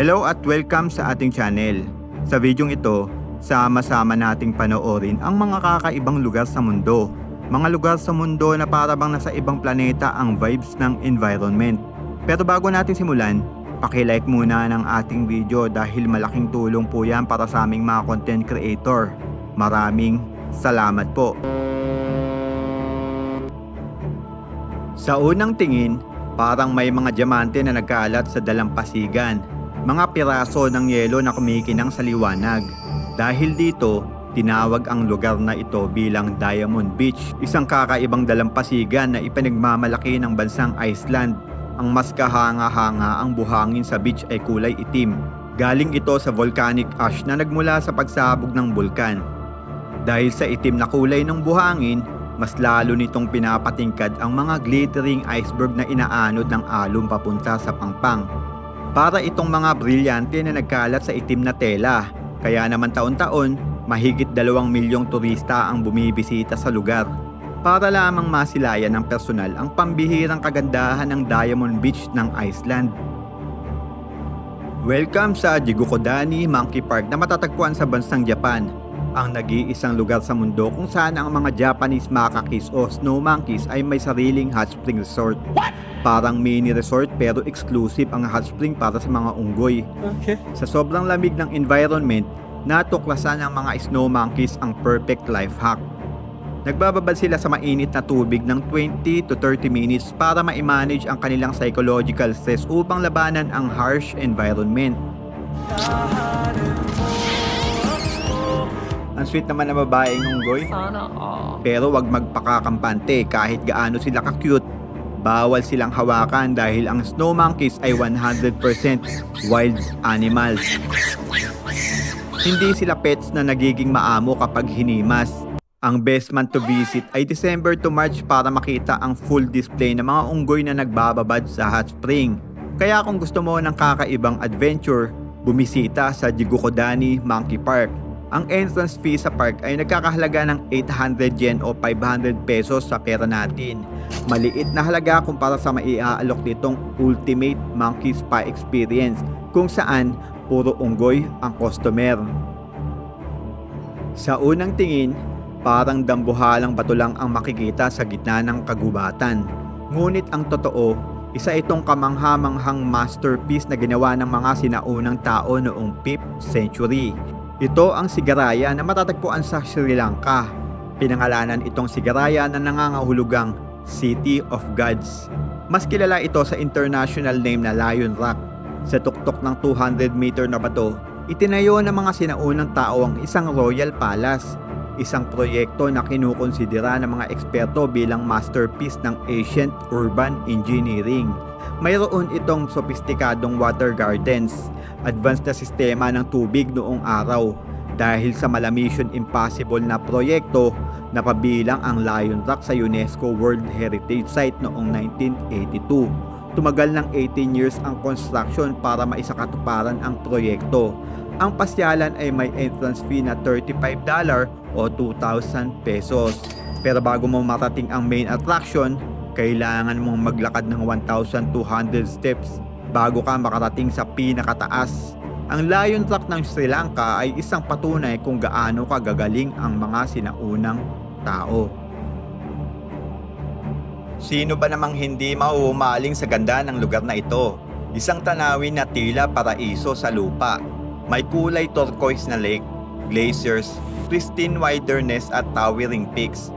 Hello at welcome sa ating channel. Sa videong ito, sama-sama nating panoorin ang mga kakaibang lugar sa mundo. Mga lugar sa mundo na para bang nasa ibang planeta ang vibes ng environment. Pero bago natin simulan, paki-like muna ng ating video dahil malaking tulong po yan para sa aming mga content creator. Maraming salamat po. Sa unang tingin, parang may mga diamante na nagkalat sa dalampasigan. Mga piraso ng yelo na kumikinang sa liwanag. Dahil dito, tinawag ang lugar na ito bilang Diamond Beach, isang kakaibang dalampasigan na ipinagmamalaki ng bansang Iceland. Ang mas kahanga-hanga ang buhangin sa beach ay kulay itim. Galing ito sa volcanic ash na nagmula sa pagsabog ng bulkan. Dahil sa itim na kulay ng buhangin, mas lalo nitong pinapatingkad ang mga glittering iceberg na inaanod ng alon papunta sa pangpang. Para itong mga brilyante na nagkalat sa itim na tela, kaya naman taon-taon, mahigit 2 milyong turista ang bumibisita sa lugar. Para lamang masilayan ng personal ang pambihirang kagandahan ng Diamond Beach ng Iceland. Welcome sa Jigukodani Monkey Park na matatagpuan sa bansang Japan. Ang nag-iisang lugar sa mundo kung saan ang mga Japanese makakis o snow monkeys ay may sariling hot spring resort. Parang mini resort pero exclusive ang hot spring para sa mga unggoy. Sa sobrang lamig ng environment, natuklasan ng mga snow monkeys ang perfect life hack. Nagbababad sila sa mainit na tubig ng 20 to 30 minutes para ma-manage ang kanilang psychological stress upang labanan ang harsh environment. Ang sweet naman na babaeng unggoy. Sana all. Pero wag magpakakampante kahit gaano sila ka-cute. Bawal silang hawakan dahil ang snow monkeys ay 100% wild animals. Hindi sila pets na nagiging maamo kapag hinimas. Ang best month to visit ay December to March para makita ang full display ng mga unggoy na nagbababad sa hot spring. Kaya kung gusto mo ng kakaibang adventure, bumisita sa Jigukodani Monkey Park. Ang entrance fee sa park ay nagkakahalaga ng 800 yen o 500 pesos sa pera natin. Maliit na halaga kumpara sa maiaalok nitong Ultimate Monkey Spa Experience kung saan puro unggoy ang customer. Sa unang tingin, parang dambuhalang bato lang ang makikita sa gitna ng kagubatan. Ngunit ang totoo, isa itong kamangha-manghang masterpiece na ginawa ng mga sinaunang tao noong 5th century. Ito ang Sigaraya na matatagpuan sa Sri Lanka. Pinangalanan itong Sigaraya na nangangahulugang City of Gods. Mas kilala ito sa international name na Lion Rock. Sa tuktok ng 200-meter na bato, itinayo ng mga sinaunang tao ang isang royal palace. Isang proyekto na kinukonsidera ng mga eksperto bilang masterpiece ng ancient urban engineering. Mayroon itong sopistikadong water gardens, advanced na sistema ng tubig noong araw. Dahil sa mala Mission Impossible na proyekto, napabilang ang Lion Rock sa UNESCO World Heritage Site noong 1982. Tumagal ng 18 years ang construction para maisakatuparan ang proyekto. Ang pasyalan ay may entrance fee na $35 o 2,000 pesos. Pero bago mo marating ang main attraction, kailangan mong maglakad ng 1,200 steps bago ka makarating sa pinakataas. Ang Lion Rock ng Sri Lanka ay isang patunay kung gaano kagagaling ang mga sinaunang tao. Sino ba namang hindi mauumaling sa ganda ng lugar na ito? Isang tanawin na tila paraiso sa lupa. May kulay turquoise na lake, glaciers, pristine wilderness at towering peaks.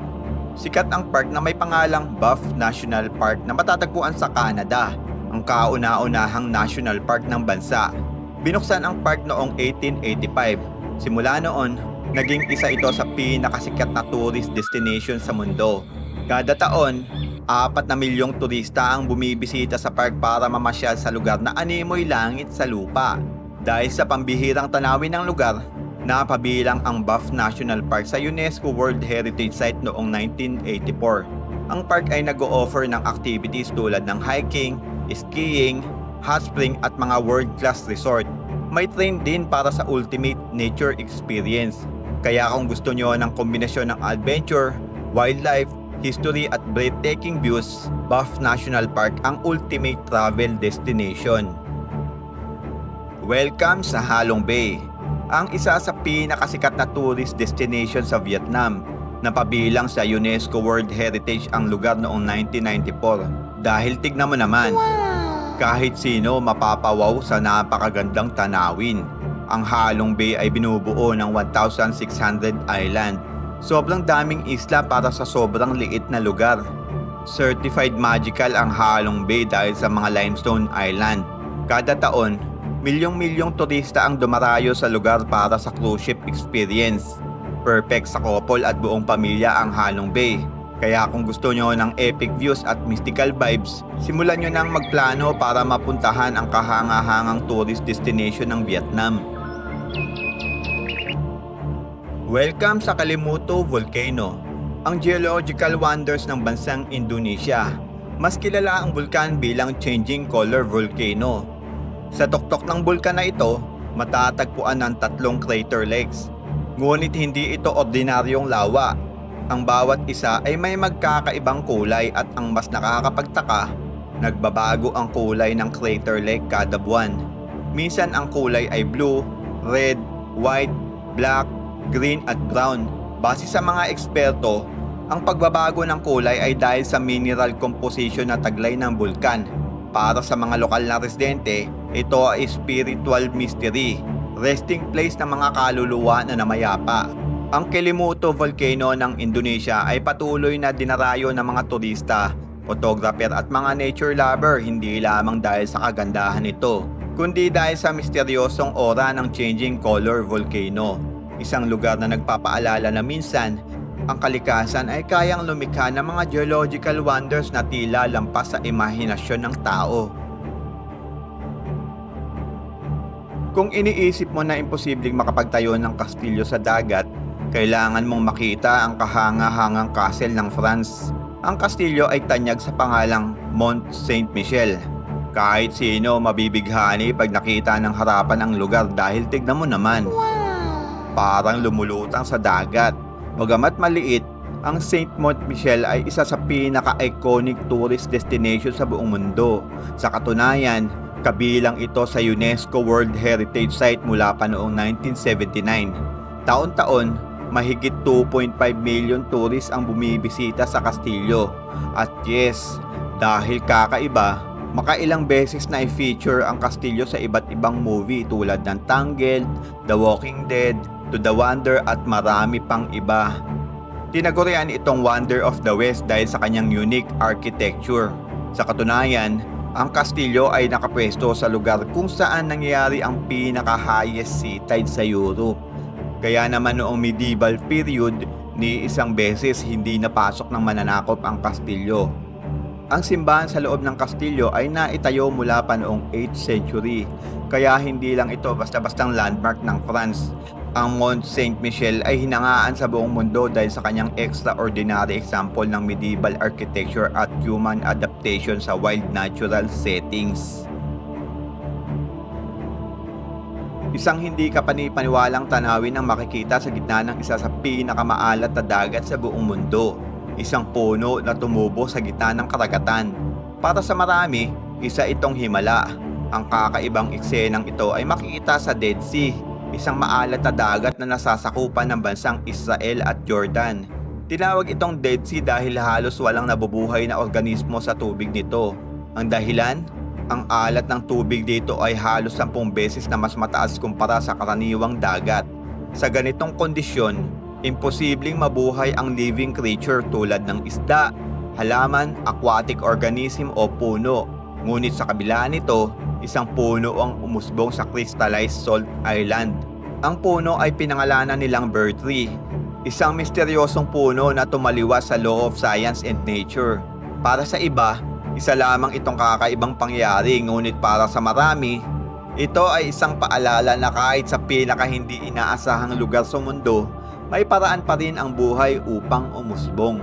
Sikat ang park na may pangalang Banff National Park na matatagpuan sa Canada, ang kauna-unahang national park ng bansa. Binuksan ang park noong 1885. Simula noon, naging isa ito sa pinakasikat na tourist destination sa mundo. Kada taon, 4 na milyong turista ang bumibisita sa park para mamasyal sa lugar na animoy langit sa lupa. Dahil sa pambihirang tanawin ng lugar, napabilang ang Banff National Park sa UNESCO World Heritage Site noong 1984. Ang park ay nag-o-offer ng activities tulad ng hiking, skiing, hot spring at mga world-class resort. May train din para sa ultimate nature experience. Kaya kung gusto nyo ng kombinasyon ng adventure, wildlife, history at breathtaking views, Banff National Park ang ultimate travel destination. Welcome sa Halong Bay, ang isa sa pinakasikat na tourist destination sa Vietnam na pabilang sa UNESCO World Heritage ang lugar noong 1994. Dahil tignan mo naman, kahit sino mapapawaw sa napakagandang tanawin. Ang Halong Bay ay binubuo ng 1,600 island. Sobrang daming isla para sa sobrang liit na lugar. Certified magical ang Halong Bay dahil sa mga limestone island. Kada taon, milyong-milyong turista ang dumarayo sa lugar para sa cruise ship experience. Perfect sa couple at buong pamilya ang Halong Bay. Kaya kung gusto nyo ng epic views at mystical vibes, simulan nyo nang magplano para mapuntahan ang kahanga-hangang tourist destination ng Vietnam. Welcome sa Kelimutu Volcano, ang geological wonders ng bansang Indonesia. Mas kilala ang bulkan bilang Changing Color Volcano. Sa tuktok ng bulkan na ito, matatagpuan ng 3 crater lakes. Ngunit hindi ito ordinaryong lawa. Ang bawat isa ay may magkakaibang kulay at ang mas nakakapagtaka, nagbabago ang kulay ng crater lake kada buwan. Minsan ang kulay ay blue, red, white, black, green at brown. Base sa mga eksperto, ang pagbabago ng kulay ay dahil sa mineral composition na taglay ng bulkan. Para sa mga lokal na residente, ito ay spiritual mystery, resting place ng mga kaluluwa na namayapa. Ang Kelimutu Volcano ng Indonesia ay patuloy na dinarayo ng mga turista, photographer at mga nature lover hindi lamang dahil sa kagandahan nito, kundi dahil sa misteryosong aura ng Changing Color Volcano. Isang lugar na nagpapaalala na minsan, ang kalikasan ay kayang lumikha ng mga geological wonders na tila lampas sa imahinasyon ng tao. Kung iniisip mo na imposibleng makapagtayo ng kastilyo sa dagat, kailangan mong makita ang kahanga-hangang castle ng France. Ang kastilyo ay tanyag sa pangalang Mont Saint-Michel. Kahit sino mabibighani pag nakita ng harapan ang lugar dahil tignan mo naman, parang lumulutang sa dagat. Bagamat maliit, ang Saint Michel ay isa sa pinaka-iconic tourist destination sa buong mundo. Sa katunayan, kabilang ito sa UNESCO World Heritage Site mula pa noong 1979. Taon-taon, mahigit 2.5 million tourists ang bumibisita sa kastilyo. At yes, dahil kakaiba, makailang beses na i-feature ang kastilyo sa iba't ibang movie tulad ng Tangled, The Walking Dead, To the Wonder at marami pang iba. Tinagurian itong Wonder of the West dahil sa kanyang unique architecture. Sa katunayan, ang kastilyo ay nakapwesto sa lugar kung saan nangyayari ang pinaka-highest sea tide sa Europe. Kaya naman noong medieval period, ni isang beses hindi napasok ng mananakop ang kastilyo. Ang simbahan sa loob ng kastilyo ay naitayo mula pa noong 8th century, kaya hindi lang ito basta-bastang landmark ng France. Ang Mont Saint-Michel ay hinangaan sa buong mundo dahil sa kanyang extraordinary example ng medieval architecture at human adaptation sa wild natural settings. Isang hindi kapanipaniwalang tanawin ang makikita sa gitna ng isa sa pinakamaalat na dagat sa buong mundo. Isang puno na tumubo sa gitna ng karagatan. Para sa marami, isa itong himala. Ang kakaibang eksenang ito ay makikita sa Dead Sea, isang maalat na dagat na nasasakupan ng bansang Israel at Jordan. Tinawag itong Dead Sea dahil halos walang nabubuhay na organismo sa tubig nito. Ang dahilan? Ang alat ng tubig dito ay halos 10 beses na mas mataas kumpara sa karaniwang dagat. Sa ganitong kondisyon, imposibleng mabuhay ang living creature tulad ng isda, halaman, aquatic organism o puno. Ngunit sa kabila nito, isang puno ang umusbong sa crystallized salt island. Ang puno ay pinangalanan nilang Bird Tree, isang misteryosong puno na tumaliwas sa law of science and nature. Para sa iba, isa lamang itong kakaibang pangyayari, ngunit para sa marami, ito ay isang paalala na kahit sa pinaka hindi inaasahang lugar sa mundo, may paraan pa rin ang buhay upang umusbong.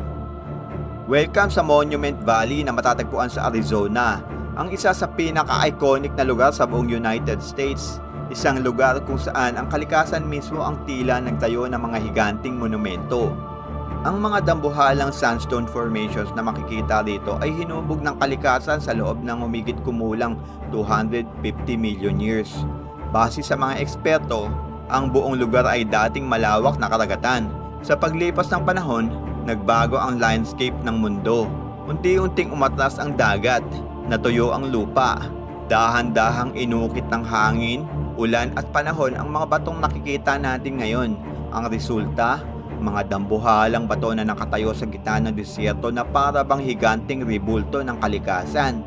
Welcome sa Monument Valley na matatagpuan sa Arizona, ang isa sa pinaka-iconic na lugar sa buong United States. Isang lugar kung saan ang kalikasan mismo ang tila nagtayo ng mga higanting monumento. Ang mga dambuhalang sandstone formations na makikita dito ay hinubog ng kalikasan sa loob ng humigit kumulang 250 million years. Base sa mga eksperto, ang buong lugar ay dating malawak na karagatan. Sa paglipas ng panahon, nagbago ang landscape ng mundo. Unti-unting umatras ang dagat, natuyo ang lupa, dahan-dahang inukit ng hangin, ulan at panahon ang mga batong nakikita natin ngayon. Ang resulta, mga dambuhalang bato na nakatayo sa gitna ng disyerto na para bang higanting rebulto ng kalikasan.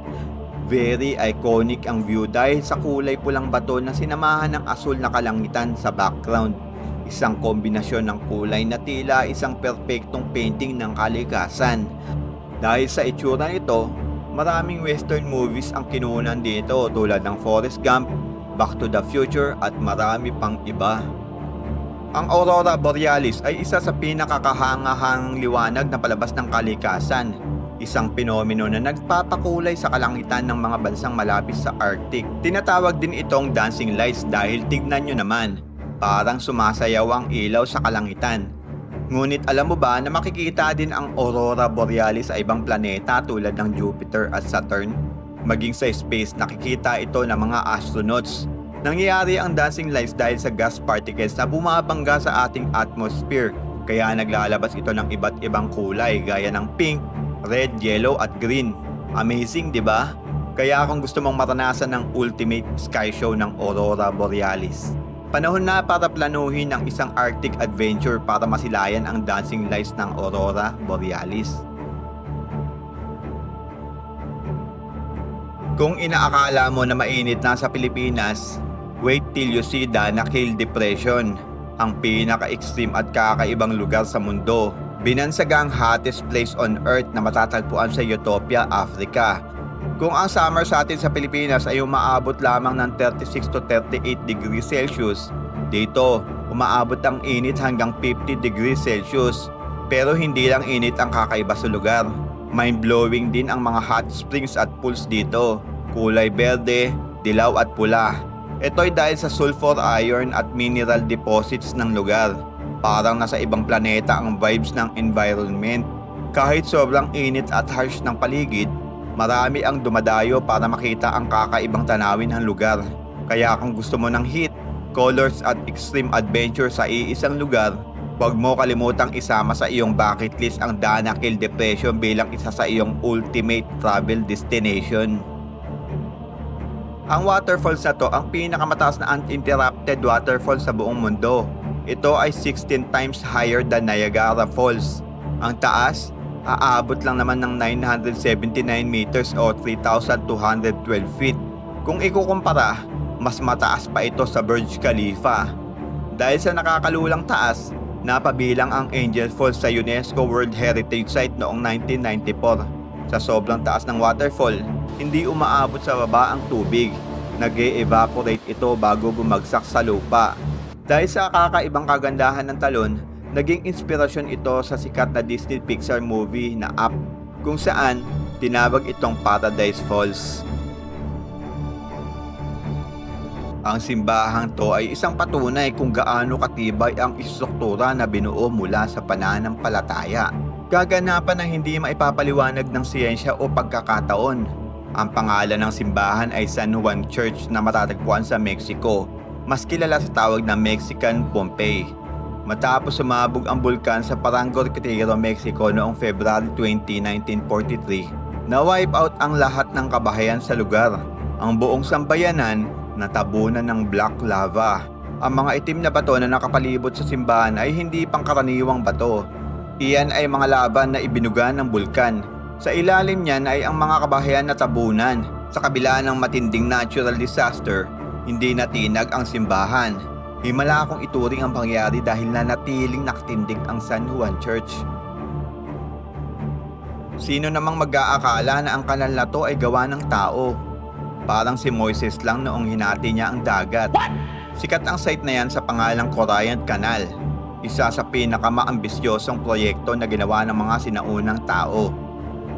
Very iconic ang view dahil sa kulay pulang bato na sinamahan ng asul na kalangitan sa background. Isang kombinasyon ng kulay na tila isang perpektong painting ng kalikasan. Dahil sa itsura nito, maraming western movies ang kinunan dito tulad ng Forrest Gump, Back to the Future at marami pang iba. Ang Aurora Borealis ay isa sa pinakakahangahangang liwanag na palabas ng kalikasan. Isang pinomeno na nagpapakulay sa kalangitan ng mga bansang malapit sa Arctic. Tinatawag din itong dancing lights dahil tignan nyo naman, parang sumasayaw ang ilaw sa kalangitan. Ngunit alam mo ba na makikita din ang Aurora Borealis sa ibang planeta tulad ng Jupiter at Saturn? Maging sa space nakikita ito ng mga astronauts. Nangyayari ang dancing lights dahil sa gas particles na bumabangga sa ating atmosphere. Kaya naglalabas ito ng iba't ibang kulay gaya ng pink, red, yellow at green. Amazing, di ba? Kaya kung gusto mong maranasan ng ultimate sky show ng Aurora Borealis, panahon na para planuhin ang isang Arctic adventure para masilayan ang dancing lights ng Aurora Borealis. Kung inaakala mo na mainit na sa Pilipinas, wait till you see Danakil Depression, ang pinaka-extreme at kakaibang lugar sa mundo. Binansagang hottest place on earth na matatagpuan sa Utopia, Africa. Kung ang summer sa atin sa Pilipinas ay umaabot lamang ng 36 to 38 degrees Celsius, dito umaabot ang init hanggang 50 degrees Celsius. Pero hindi lang init ang kakaiba sa lugar. Mind-blowing din ang mga hot springs at pools dito. Kulay berde, dilaw at pula. Ito'y dahil sa sulfur iron at mineral deposits ng lugar. Parang nasa ibang planeta ang vibes ng environment. Kahit sobrang init at harsh ng paligid, marami ang dumadayo para makita ang kakaibang tanawin ng lugar. Kaya kung gusto mo ng heat, colors at extreme adventure sa iisang lugar, huwag mo kalimutang isama sa iyong bucket list ang Danakil Depression bilang isa sa iyong ultimate travel destination. Ang waterfalls na to ang pinakamataas na uninterrupted waterfall sa buong mundo. Ito ay 16 times higher than Niagara Falls. Ang taas, aabot lang naman ng 979 meters o 3,212 feet. Kung ikukumpara, mas mataas pa ito sa Burj Khalifa. Dahil sa nakakalulang taas, napabilang ang Angel Falls sa UNESCO World Heritage Site noong 1994. Sa sobrang taas ng waterfall, hindi umaabot sa baba ang tubig. Nag-e-evaporate ito bago bumagsak sa lupa. Dahil sa kakaibang kagandahan ng talon, naging inspirasyon ito sa sikat na Disney Pixar movie na Up, kung saan tinawag itong Paradise Falls. Ang simbahang to ay isang patunay kung gaano katibay ang istruktura na binuo mula sa pananampalataya. Gaganapan na hindi maipapaliwanag ng siyensya o pagkakataon. Ang pangalan ng simbahan ay San Juan Church na matatagpuan sa Mexico, mas kilala sa tawag na Mexican Pompeii. Matapos sumabog ang bulkan sa Parangor Retiro, Mexico noong February 20, 1943, na-wipe out ang lahat ng kabahayan sa lugar. Ang buong sambayanan natabunan ng black lava. Ang mga itim na bato na nakapalibot sa simbahan ay hindi pangkaraniwang bato. Iyan ay mga laban na ibinuga ng bulkan. Sa ilalim niyan ay ang mga kabahayan na tabunan. Sa kabila ng matinding natural disaster, hindi natinag ang simbahan. Himala akong ituring ang pangyari dahil nanatiling nakatindig ang San Juan Church. Sino namang mag-aakala na ang kanal na to ay gawa ng tao? Parang si Moises lang noong hinati niya ang dagat. Sikat ang site na yan sa pangalang Corrient Canal. Isa sa pinakamaambisyosong proyekto na ginawa ng mga sinaunang tao.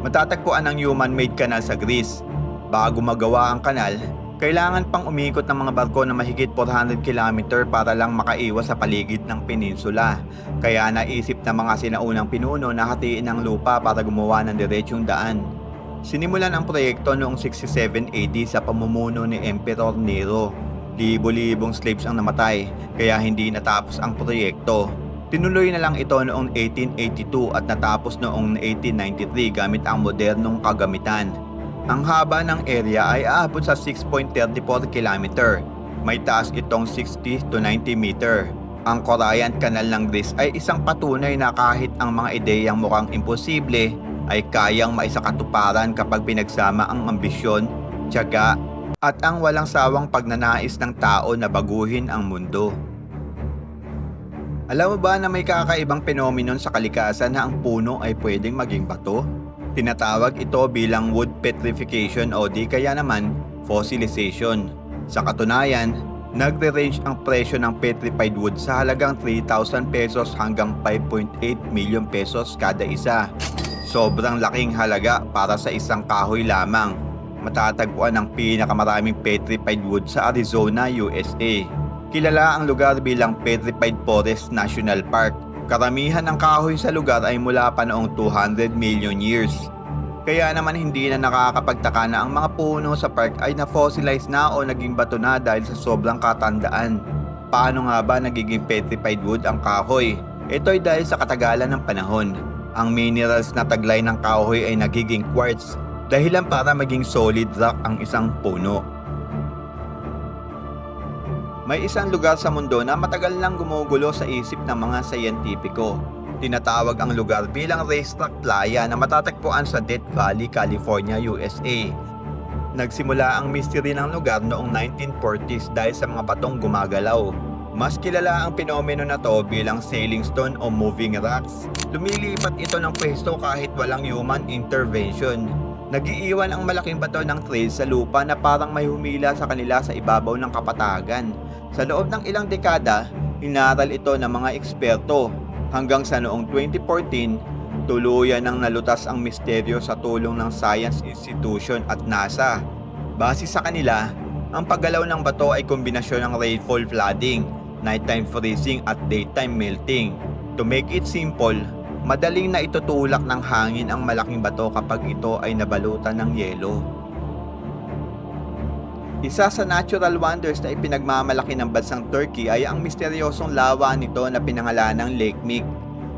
Matatagpuan ang human-made canal sa Greece. Bago magawa ang kanal, kailangan pang umikot ng mga barko na mahigit 400 km para lang makaiwas sa paligid ng peninsula. Kaya naisip ng mga sinaunang pinuno na hatiin ang lupa para gumawa ng diretsong daan. Sinimulan ang proyekto noong 67 AD sa pamumuno ni Emperor Nero. Libo-libong slaves ang namatay, kaya hindi natapos ang proyekto. Tinuloy na lang ito noong 1882 at natapos noong 1893 gamit ang modernong kagamitan. Ang haba ng area ay aabot sa 6.34 km. May taas itong 60 to 90 meter. Ang Corayan Canal ng Greece ay isang patunay na kahit ang mga ideyang mukhang imposible ay kayang maisakatuparan kapag pinagsama ang ambisyon, tiyaga, at ang walang sawang pagnanais ng tao na baguhin ang mundo. Alam mo ba na may kakaibang phenomenon sa kalikasan na ang puno ay pwedeng maging bato? Tinatawag ito bilang wood petrification o di kaya naman fossilization. Sa katunayan, nagre-range ang presyo ng petrified wood sa halagang 3,000 pesos hanggang 5.8 million pesos kada isa. Sobrang laking halaga para sa isang kahoy lamang. Matatagpuan ang pinakamaraming petrified wood sa Arizona, USA. Kilala ang lugar bilang Petrified Forest National Park. Karamihan ng kahoy sa lugar ay mula pa noong 200 million years. Kaya naman hindi na nakakapagtaka na ang mga puno sa park ay na-fossilize na o naging bato na dahil sa sobrang katandaan. Paano nga ba nagiging petrified wood ang kahoy? Ito ay dahil sa katagalan ng panahon. Ang minerals na taglay ng kahoy ay nagiging quartz, dahilan para maging solid rock ang isang puno. May isang lugar sa mundo na matagal nang gumugulo sa isip ng mga sayentipiko. Tinatawag ang lugar bilang Racetrack Playa na matatagpuan sa Death Valley, California, USA. Nagsimula ang mystery ng lugar noong 1940s dahil sa mga batong gumagalaw. Mas kilala ang pinomeno na to bilang sailing stone o moving rocks. Lumilipat ito ng pwesto kahit walang human intervention. Nag-iiwan ang malaking bato ng trails sa lupa na parang may humila sa kanila sa ibabaw ng kapatagan. Sa loob ng ilang dekada, inaral ito ng mga eksperto. Hanggang sa noong 2014, tuluyan nang nalutas ang misteryo sa tulong ng Science Institution at NASA. Base sa kanila, ang paggalaw ng bato ay kombinasyon ng rainfall flooding, nighttime freezing at daytime melting. To make it simple, madaling na itutulak ng hangin ang malaking bato kapag ito ay nabalutan ng yelo. Isa sa natural wonders na ipinagmamalaki ng bansang Turkey ay ang misteryosong lawa nito na pinangalanang Lake Meek.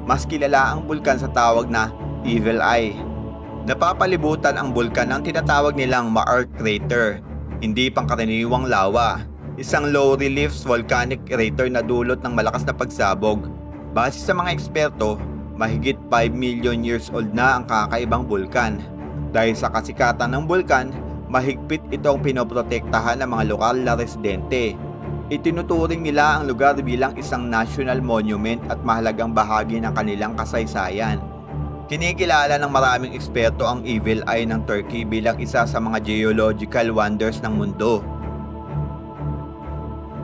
Mas kilala ang bulkan sa tawag na Evil Eye. Napapalibutan ang bulkan ng tinatawag nilang Ma'ar Crater, hindi pangkaraniwang lawa. Isang low relief volcanic crater na dulot ng malakas na pagsabog. Base sa mga eksperto, mahigit 5 million years old na ang kakaibang bulkan. Dahil sa kasikatan ng bulkan, mahigpit itong pinoprotektahan ng mga lokal na residente. Itinuturing nila ang lugar bilang isang national monument at mahalagang bahagi ng kanilang kasaysayan. Kinikilala ng maraming eksperto ang Evil Eye ng Turkey bilang isa sa mga geological wonders ng mundo.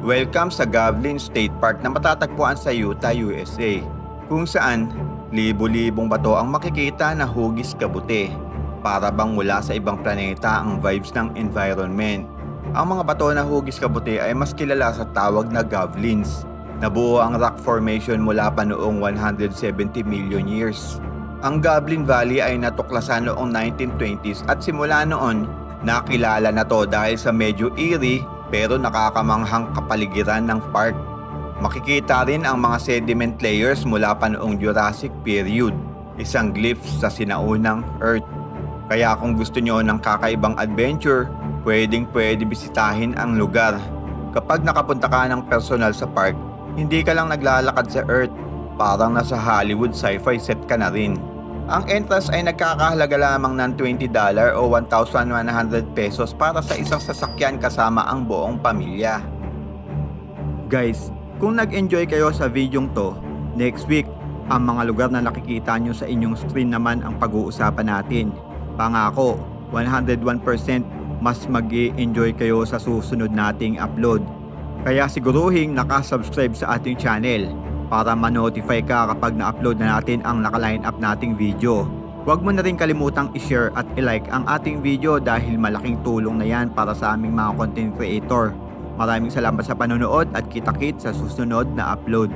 Welcome sa Gavilan State Park na matatagpuan sa Utah, USA, kung saan libo-libong bato ang makikita na hugis kabuti. Para bang mula sa ibang planeta ang vibes ng environment. Ang mga bato na hugis kabuti ay mas kilala sa tawag na Gavilans. Nabuo ang rock formation mula pa noong 170 million years. Ang Gavilan Valley ay natuklasan noong 1920s at simula noon, nakilala na to dahil sa medyo eerie pero nakakamanghang kapaligiran ng park. Makikita rin ang mga sediment layers mula pa noong Jurassic period, isang glyph sa sinaunang Earth. Kaya kung gusto nyo ng kakaibang adventure, pwede bisitahin ang lugar. Kapag nakapunta ka ng personal sa park, hindi ka lang naglalakad sa Earth, parang nasa Hollywood sci-fi set ka na rin. Ang entrance ay nagkakahalaga lamang ng $20 o 1,100 pesos para sa isang sasakyan kasama ang buong pamilya. Guys, kung nag-enjoy kayo sa videong to, next week, ang mga lugar na nakikita nyo sa inyong screen naman ang pag-uusapan natin. Pangako, 101% mas mag-i-enjoy kayo sa susunod nating upload. Kaya siguruhing nakasubscribe sa ating channel para ma-notify ka kapag na-upload na natin ang naka-line up nating video. Huwag mo na rin kalimutang i-share at i-like ang ating video dahil malaking tulong na yan para sa aming mga content creator. Maraming salamat sa panonood at kita-kits sa susunod na upload.